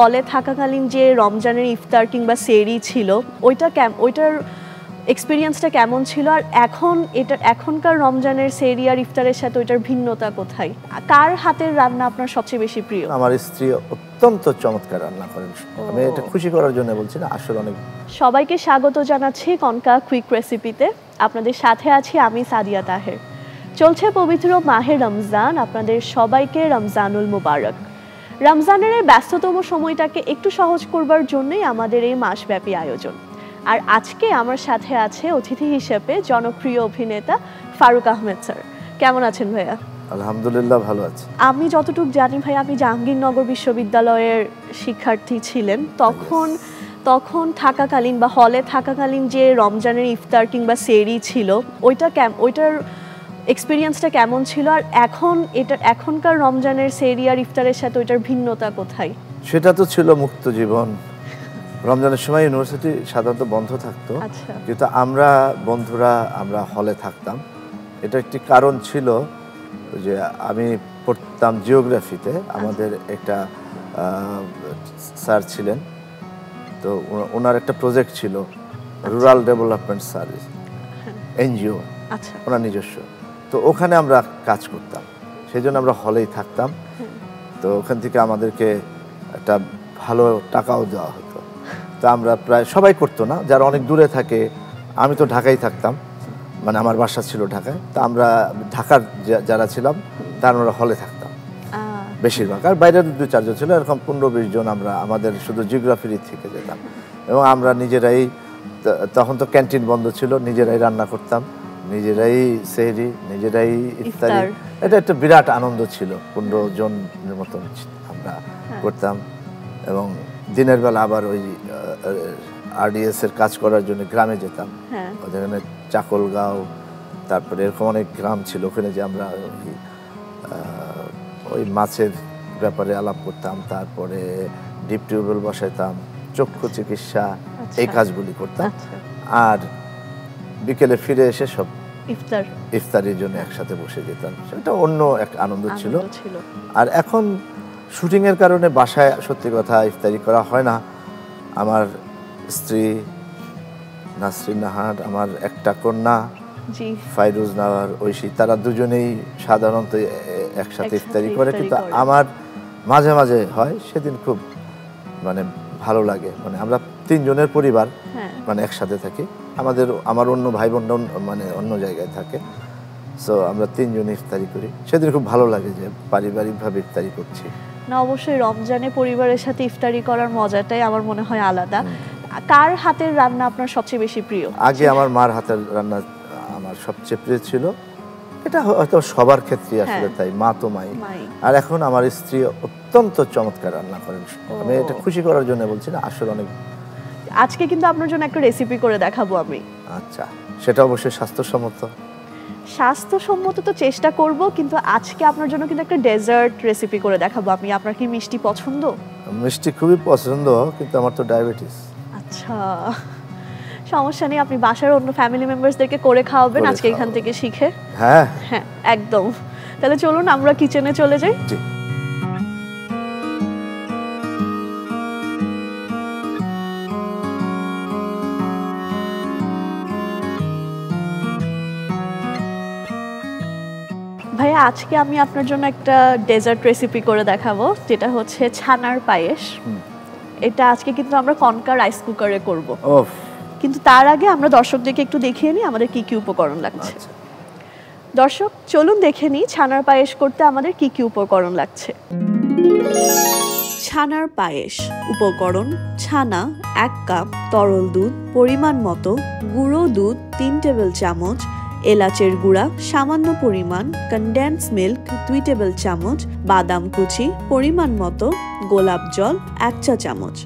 হলে থাকাকালীন যে রমজানের ইফতার কিংবা সেহরি ছিল ওইটার এক্সপেরিয়েন্সটা কেমন ছিল, আর এখনকার রমজানের সেহরি আর ইফতারের সাথে ওইটার ভিন্নতা কোথায়? কার হাতের রান্না আপনার সবচেয়ে বেশি প্রিয়? আমার স্ত্রী অত্যন্ত চমৎকার রান্না করেন। আমি এটা খুশি করার জন্য বলছি না, আসলে অনেক। সবাইকে স্বাগত জানাচ্ছি কনকা কুইক রেসিপিতে। আপনাদের সাথে আছি আমি সাদিয়া তাহের। চলছে পবিত্র মাহে রমজান, আপনাদের সবাইকে রমজানুল মুবারক। রমজানের এই ব্যস্ততম সময়টাকে একটু সহজ করবার জন্যই আমাদের এই মাসব্যাপী আয়োজন। আর আজকে আমার সাথে আছে অতিথি হিসেবে জনপ্রিয় অভিনেতা ফারুক আহমেদ স্যার। কেমন আছেন ভাইয়া? আলহামদুলিল্লাহ, ভালো আছি। আমি যতটুকু জানি ভাই, আপনি জাহাঙ্গীরনগর বিশ্ববিদ্যালয়ের শিক্ষার্থী ছিলেন। তখন থাকাকালীন বা হলে থাকাকালীন যে রমজানের ইফতার কিংবা সেহরি ছিল ওইটার এক্সপেরিয়েন্সটা কেমন ছিল, আর এখনকার রমজানের সেহরি আর ইফতারের সাথে ওইটার ভিন্নতা কোথায়? সেটা তো ছিল মুক্ত জীবন। রমজানের সময় ইউনিভার্সিটি সাধারণত বন্ধ থাকতো, কিন্তু আমরা বন্ধুরা আমরা হলে থাকতাম। এটা একটি কারণ ছিল যে আমি পড়তাম জিওগ্রাফিতে। আমাদের একটা স্যার ছিলেন, তো ওনার একটা প্রজেক্ট ছিল রুরাল ডেভেলপমেন্ট সার্ভিস, এনজিও, ওনার নিজস্ব। তো ওখানে আমরা কাজ করতাম, সেই জন্য আমরা হলেই থাকতাম। তো ওখান থেকে আমাদেরকে একটা ভালো টাকাও দেওয়া হতো। তো আমরা প্রায় সবাই করতো না, যারা অনেক দূরে থাকে। আমি তো ঢাকায় থাকতাম, মানে আমার বাসা ছিল ঢাকায়। তো আমরা ঢাকার যারা ছিলাম তারা আমরা হলে থাকতাম বেশিরভাগ, আর বাইরের 2-4 জন ছিল, এরকম 15-20 জন আমরা আমাদের শুধু জিওগ্রাফির থেকে যেতাম। এবং আমরা নিজেরাই, তখন তো ক্যান্টিন বন্ধ ছিল, নিজেরাই রান্না করতাম, নিজেরাই সেহরি, নিজেরাই ইফতারি। এটা একটা বিরাট আনন্দ ছিল। 15 জনের মতন আমরা করতাম। এবং দিনের বেলা আবার ওই আরডিএস এর কাজ করার জন্য গ্রামে যেতাম। ওখানে চাকলগাঁও, তারপরে এরকম অনেক গ্রাম ছিল, ওখানে যে আমরা ওই মাছের ব্যাপারে আলাপ করতাম। তারপরে ডিপ টিউবওয়েল বসাইতাম, চক্ষু চিকিৎসা, এই কাজগুলি করতাম। আর বিকেলে ফিরে এসে সব ইফতারির জন্য একসাথে বসে যেতাম। সেটা অন্য এক আনন্দ ছিল। আর এখন শুটিংয়ের কারণে বাসায় সত্যি কথা ইফতারি করা হয় না। আমার স্ত্রী নাসরিন নাহার, আমার একটা কন্যা ফাইরুজ নাহার, ঐশী, তারা দুজনেই সাধারণত একসাথে ইফতারি করে। কিন্তু আমার মাঝে মাঝে হয়, সেদিন খুব মানে ভালো লাগে। মানে আমরা 3 জনের পরিবার, মানে একসাথে থাকি। আমার অন্য ভাই বোন মানে অন্য জায়গায় থাকে। সো আমরা 3 জন ইফতারি করি, সেদিন খুব ভালো লাগে যে পারিবারিকভাবে ইফতারি করছি। না, অবশ্যই রমজানে পরিবারের সাথে ইফতারি করার মজাটাই আমার মনে হয় আলাদা। কার হাতের রান্না আপনার সবচেয়ে বেশি প্রিয়? আগে আমার মার হাতের রান্না আমার সবচেয়ে প্রিয় ছিল। এটা হয়তো সবার ক্ষেত্রে আসলে তাই, মা তো মাই। আর এখন আমার স্ত্রী অত্যন্ত চমৎকার রান্না করেন। আমি এটা খুশি করার জন্য বলছি না, আসলে অনেক। আজকে কিন্তু আপনার জন্য একটা রেসিপি করে দেখাবো আমি। আচ্ছা, সেটা অবশ্যই স্বাস্থ্যসম্মত তো চেষ্টা করব, কিন্তু আজকে আপনার জন্য কিন্তু একটা ডেজার্ট রেসিপি করে দেখাবো আমি। আপনার কি মিষ্টি পছন্দ? মিষ্টি খুবই পছন্দ, কিন্তু আমার তো ডায়াবেটিস। আচ্ছা, সমস্যা নেই, আপনি বাসার অন্য ফ্যামিলি মেম্বারসদেরকে করে খাওয়াবেন আজকে এখান থেকে শিখে। হ্যাঁ, একদম। তাহলে চলুন আমরা কিচেনে চলে যাই। ভাইয়া, আজকে আমি আপনার জন্য একটা ডেজার্ট রেসিপি করে দেখাবো, যেটা হচ্ছে ছানার পায়েস। এটা আজকে কিন্তু আমরা কনকা রাইস কুকারে করব। কিন্তু তার আগে আমরা দর্শকদেরকে একটু দেখিয়ে নিই আমাদের কি কি উপকরণ লাগছে। দর্শক, চলুন দেখে নিই ছানার পায়েস করতে আমাদের কি কি উপকরণ লাগছে। ছানার পায়েস উপকরণ: ছানা 1 কাপ, তরল দুধ পরিমাণ মতো, গুঁড়ো দুধ 3 টেবিল চামচ, এলাচের গুঁড়া সামান্য পরিমাণ, কনডেন্স মিল্ক 2 টেবিল চামচ, বাদাম কুচি পরিমাণ মতো, গোলাপ জল 1 চা চামচ।